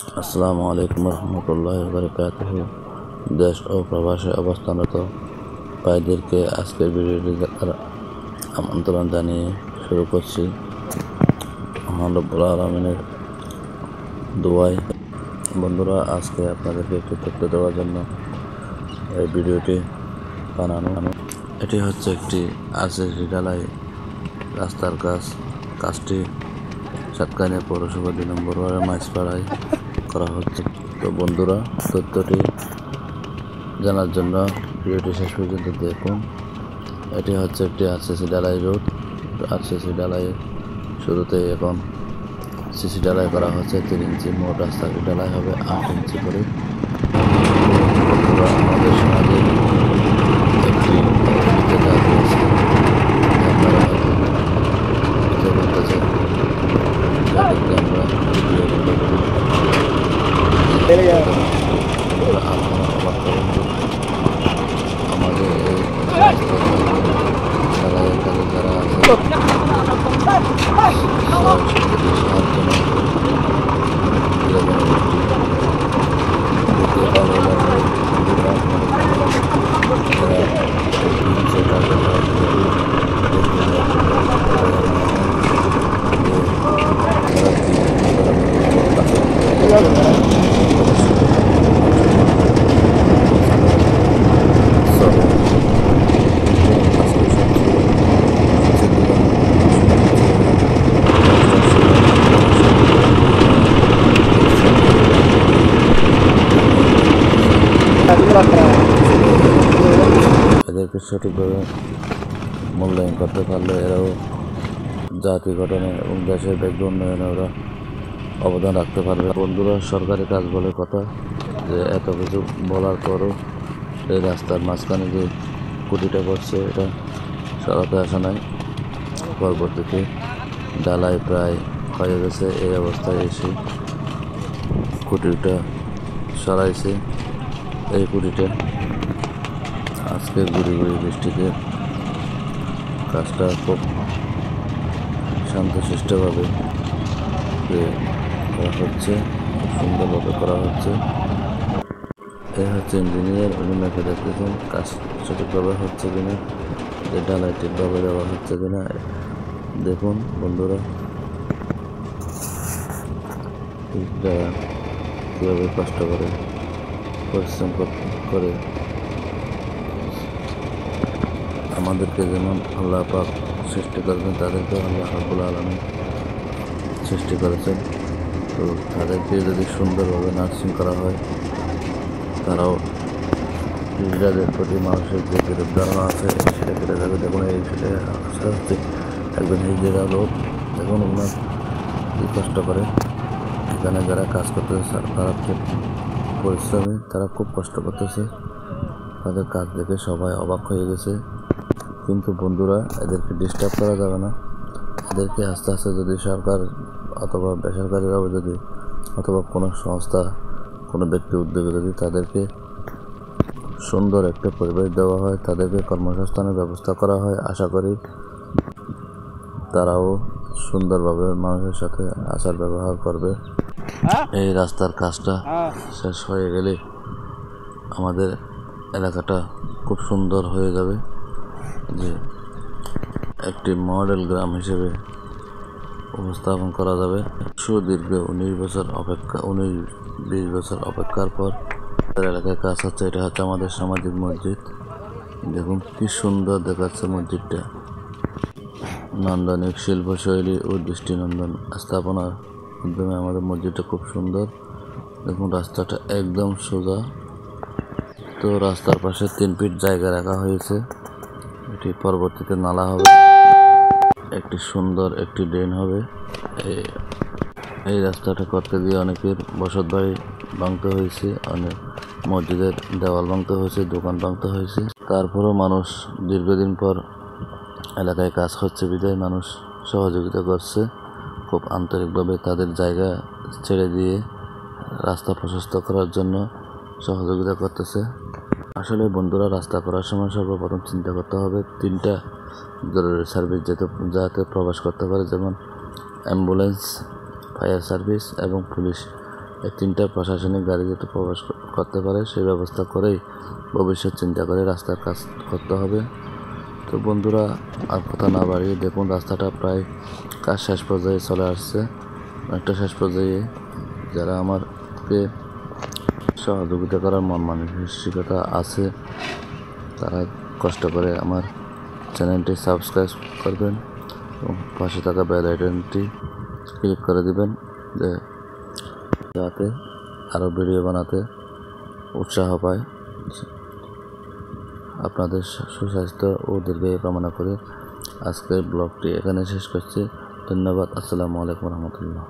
আসসালামু আলাইকুম রহমতুল্লাহি ওয়া বারাকাতুহু। দেশ ও প্রবাসে অবস্থানরত ভাইদেরকে আজকের ভিডিওটি দেখার আমন্ত্রণ জানিয়ে শুরু করছি। মহান রব্বুল আলামিনের দোয়ায় বন্ধুরা, আজকে আপনাদেরকে একটি তথ্য দেওয়ার জন্য এই ভিডিওটি বানানো। এটি হচ্ছে একটি আরসিসি ঢালাই রাস্তার কাজটি সাতকানিয়া পৌরসভা 2 নম্বর ওয়ার্ডের মাঝপাড়ায় করা হচ্ছে। তো বন্ধুরা, তথ্যটি জানার জন্য ভিডিওটি শেষ পর্যন্ত দেখুন। এটি হচ্ছে একটি আরসিসি ঢালাই রোড। আরসিসি ঢালাইয়ের শুরুতে এখন সিসি ঢালাই করা হচ্ছে। 3 ইঞ্চি মোট রাস্তাটি ঢালাই হবে 8 ইঞ্চি করে। আমাদের সমাজে একটি কাজ রয়েছে, আপনারা হয়তো বুঝতে পারতেছেন, যাদেরকে আমরা ভিডিও বলে বলি। আপনারা অবাক করেন যে আমাদের এই ঢালাইয়ের কাজে যারা আছে এদেরকে সঠিকভাবে মূল্যায়ন করতে পারলে এরাও জাতি গঠনে এবং দেশের ব্যাঘ্র উন্নয়নে ওরা অবদান রাখতে পারবে। বন্ধুরা, সরকারি কাজ বলে কথা, যে এত কিছু বলার পরও এই রাস্তার মাঝখানে যে খুঁটিটা করছে এটা সরাতে আসা নাই। পরবর্তীতে ঢালাই প্রায় হয়ে গেছে, এই অবস্থায় এসে খুঁটিটা সরাইছে। এই খুঁটিটা আজকে গুড়ি বৃষ্টিতে কাজটা খুব শান্তশিষ্টভাবে করা হচ্ছে, খুব সুন্দরভাবে করা হচ্ছে। এই হচ্ছে ইঞ্জিনিয়ার, উনি মেপে দেখতেছেন কাজ সঠিকভাবে হচ্ছে কিনা, যে ঢালাই ঠিকভাবে দেওয়া হচ্ছে কিনা। দেখুন বন্ধুরা, কীভাবে কষ্ট করে পরিশ্রম করে আমাদেরকে যেমন আল্লাহ পাক সৃষ্টি করেছেন, তাদেরকে আল্লাহ রাব্বুল আলামিন সৃষ্টি করেছেন। তো তাদেরকে যদি সুন্দরভাবে নার্সিং করা হয়, তারাও হিজড়াদের প্রতি মানুষের যে বিরূপ ধারণা আছে সেটা কেটে যাবে। দেখুন, এই সেটা হচ্ছে একজন হিজড়া লোক। দেখুন ওনার কী কষ্ট করে এখানে যারা কাজ করতেছে, তারা খুব পরিশ্রমী, তারা খুব কষ্ট করতেছে। তাদের কাজ দেখে সবাই অবাক হয়ে গেছে। কিন্তু বন্ধুরা, এদেরকে ডিস্টার্ব করা যাবে না। এদেরকে আস্তে আস্তে যদি সরকার অথবা বেসরকারিভাবে যদি অথবা কোনো সংস্থা, কোনো ব্যক্তি উদ্যোগে যদি তাদেরকে সুন্দর একটা পরিবেশ দেওয়া হয়, তাদেরকে কর্মসংস্থানের ব্যবস্থা করা হয়, আশা করি তারাও সুন্দরভাবে মানুষের সাথে আচার ব্যবহার করবে। এই রাস্তার কাজটা শেষ হয়ে গেলে আমাদের এলাকাটা খুব সুন্দর হয়ে যাবে, যে একটি মডেল গ্রাম হিসেবে উপস্থাপন করা যাবে। সুদীর্ঘ 19 বছর অপেক্ষার পর এলাকায় কাজ হচ্ছে। এটা হচ্ছে আমাদের সামাজিক মসজিদ। দেখুন কি সুন্দর দেখাচ্ছে মসজিদটা। নান্দনিক শিল্পশৈলী ও দৃষ্টিনন্দন স্থাপনার মাধ্যমে আমাদের মসজিদটা খুব সুন্দর। দেখুন রাস্তাটা একদম সোজা। তো রাস্তার পাশে 3 ফিট জায়গা রাখা হয়েছে। এটি পরবর্তীতে নালা হবে, একটি সুন্দর একটি ড্রেন হবে। এই রাস্তাটা করতে গিয়ে অনেকের বসত বাড়ি ভাঙতে হয়েছে, অনেক মসজিদের দেওয়াল ভাঙতে হয়েছে, দোকান ভাঙতে হয়েছে। তারপরেও মানুষ দীর্ঘদিন পর এলাকায় কাজ হচ্ছে বিধায় মানুষ সহযোগিতা করছে খুব আন্তরিকভাবে। তাদের জায়গা ছেড়ে দিয়ে রাস্তা প্রশস্ত করার জন্য সহযোগিতা করতেছে। আসলে বন্ধুরা, রাস্তা করার সময় সর্বপ্রথম চিন্তা করতে হবে 3টা জরুরি সার্ভিস যাতে প্রবেশ করতে পারে, যেমন অ্যাম্বুলেন্স, ফায়ার সার্ভিস এবং পুলিশ। এই 3টা প্রশাসনিক গাড়ি যাতে প্রবেশ করতে পারে সেই ব্যবস্থা করেই ভবিষ্যৎ চিন্তা করে রাস্তার কাজ করতে হবে। তো বন্ধুরা, আর কথা না বাড়িয়ে দেখুন রাস্তাটা প্রায় কাজ শেষ পর্যায়ে চলে আসছে, অনেকটা শেষ পর্যায়ে। যারা আমাকে সহযোগিতা করার মন মানসিকতা আছে তারা কষ্ট করে আমার চ্যানেলটি সাবস্ক্রাইব করবেন এবং পাশে থাকা বেল আইকনটি ক্লিক করে দিবেন যাতে আরও ভিডিও বানাতে উৎসাহ পায়। আপনাদের সুস্বাস্থ্য ও দীর্ঘায়ু কামনা করে আজকের ব্লগটি এখানে শেষ করছি। ধন্যবাদ। আসসালামু আলাইকুম রহমতুল্লাহ।